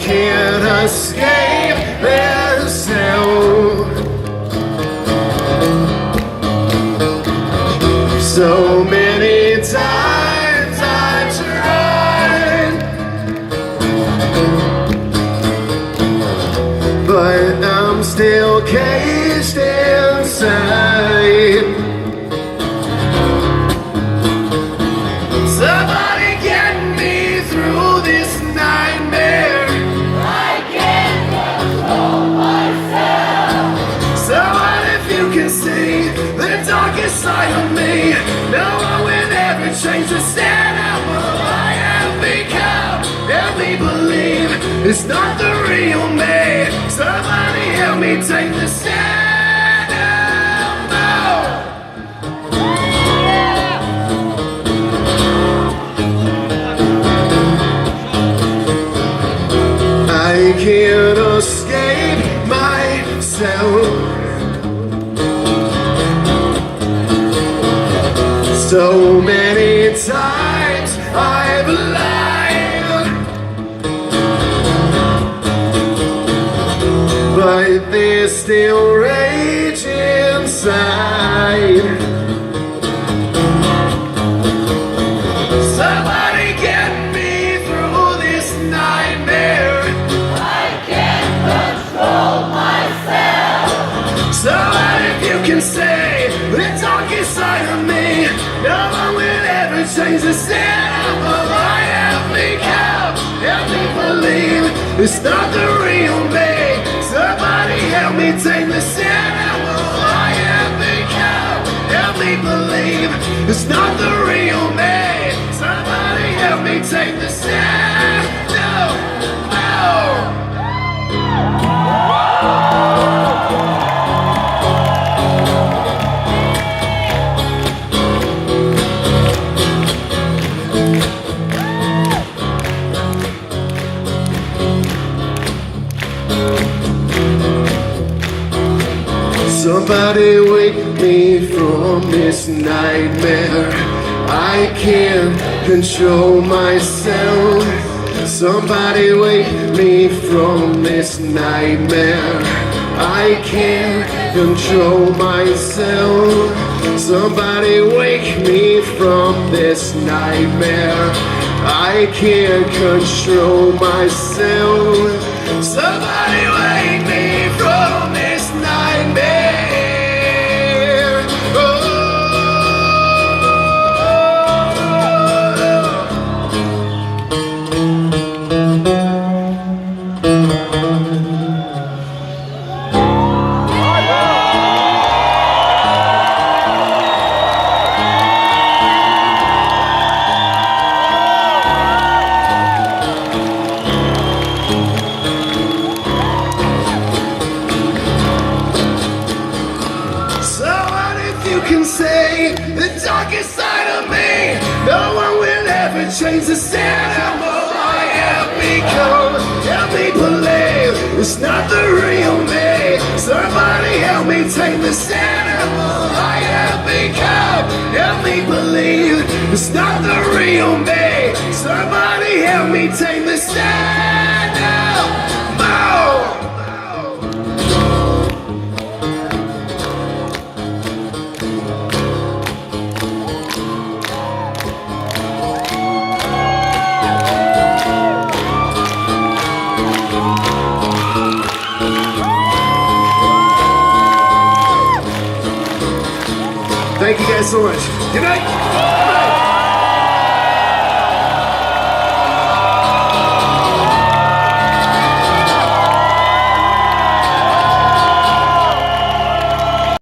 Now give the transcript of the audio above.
can't escape this hell. So many times I tried, but I'm still caged inside. Somebody get me through this nightmare. I can't control myself. So what if you can see the darkest side of me? No one will ever change the stand of who I have become. Help me believe it's not the real me. Somebody help me take the stand. I can't escape myself. So many times I've lied, but there's still rage inside. Somebody get me through this nightmare. I can't control myself. So what if you can say the darkest side of me? No one will ever change the stand of who I have become. Help me believe it's not the real me. Somebody help me take the stand of who I have become. Help me believe it's not the real me. Somebody help me take the stand. No, no. Somebody wake me from this nightmare. I can't control myself. Somebody wake me from this nightmare. I can't control myself. Somebody wake me from this nightmare. I can't control myself. Somebody wake me from this nightmare. You can say the darkest side of me. No one will ever change the stand of who I have become. Help me believe it's not the real me. Somebody help me take the stand of who I have become. Help me believe it's not the real me. Somebody help me take the stand now. Thank you guys so much. Good night.